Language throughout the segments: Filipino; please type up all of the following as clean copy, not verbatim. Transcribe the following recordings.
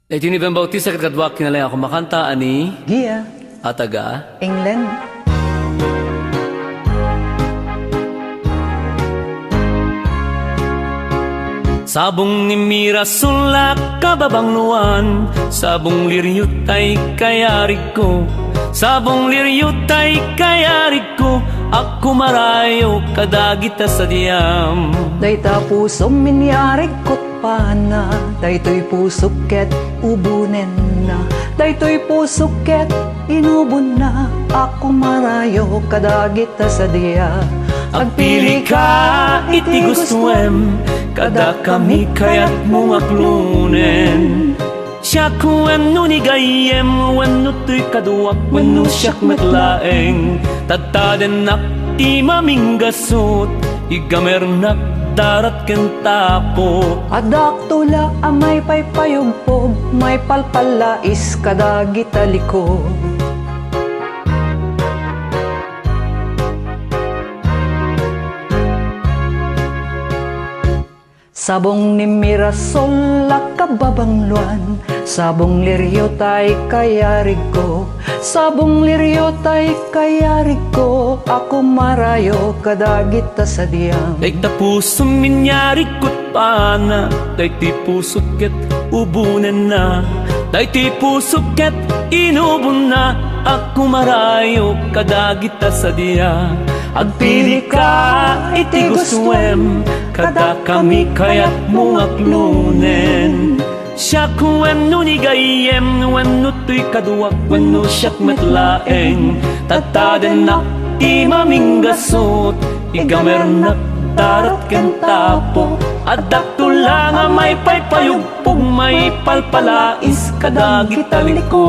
Iti ni Ben Bautista kat kadwak kinalay ako makanta ani Gia, Ataga. England. Sabong ni Mira sulak kababangluan, sabong liryot ay kayarig ko, sabong liryot ay kayarig ko, ako marayo kadagita sa diyam. Dayta puso minyarig kot pana, daytoy pusok ket ubunen na, daytoy pusok ket inubon na, ako marayo kadagita sa diya. Agpili ka iti gustuem, kada kami kayat mo aklunen. Siya kuen no ni gayem, wano to'y kaduwak, wano siyak matlaeng. Tataden nak ti maminggasot, igamernak darat kentapo. Adak tula amay paypayugpog, may palpalais kadagita liko. Sabong ni Mirasol kababangluan, sabong liryo tay kayarig ko, sabong liryo tay kayarig ko, ako marayo kadagita sa diyang. Day ta puso minyari kot pana, day ti puso ket ubunen na, day ti puso ket inubon na, ako marayo kadagita sa diya. Agpili ka iti gustuem, kada kami kayat mo aklunen. Siya kuen no ni gayem, wano to'y kaduwak, wano siyak matlaeng. Tataden nak ti maminggasot, igamernak darat kentapo. Adak tula nga may paypayugpog, may palpalais kadagita liko.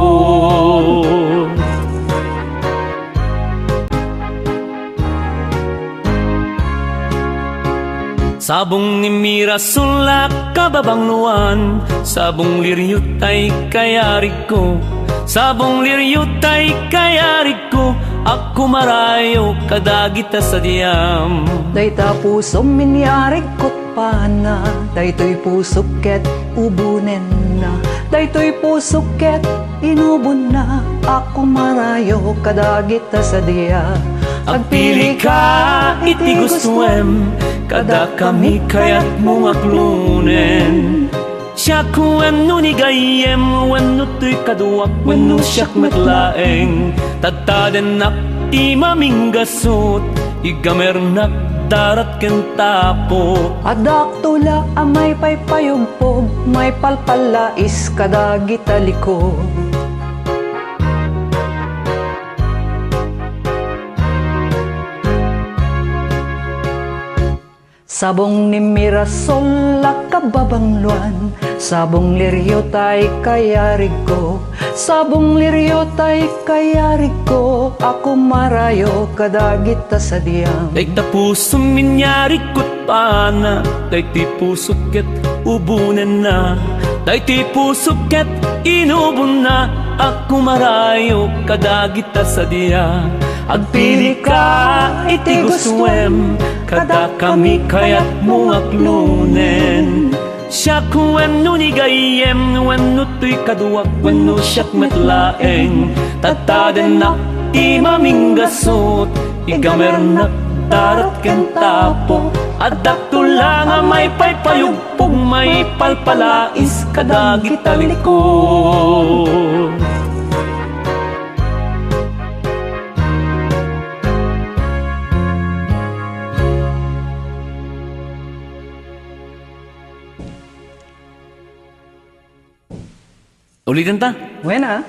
Sabong ni Mira sulak kababangluan, sabong liryot ay kayarig ko, sabong liryot ay kayarig ko, ako marayo kadagita sa diyam. Dayta puso minyarig kot pana, daytoy pusok ket ubunen na, daytoy pusok ket inubon na, ako marayo kadagita sa diya. Agpili ka iti gustuem, kada kami kayat mo aklunen. Siya kuen no ni gayem, wano to'y kaduwak, wano siyak matlaeng. Tataden nak ti maminggasot, igamernak darat kentapo. Adak tula amay paypayugpog, may palpalais kadagita liko. Sabong ni Mirasol kababangluan, sabong liryo tay kayarig ko, sabong liryo tay kayarig ko, ako marayo kadagita sa diyang. Day ta puso minyari kot pana, day ti puso ket ubunen na, day ti puso ket inubon na, ako marayo kadagita sa diya. Agpili ka iti gustuem, kada kami kayat mo aklunen. Siya kuen no ni gayem, wano to'y kaduwak, wano siyak matlaeng. Tataden nak ti maminggasot, igamernak darat kentapo. Adak tula nga may paypayugpog, may palpalais kadagita liko. Ulitin ta. Buena.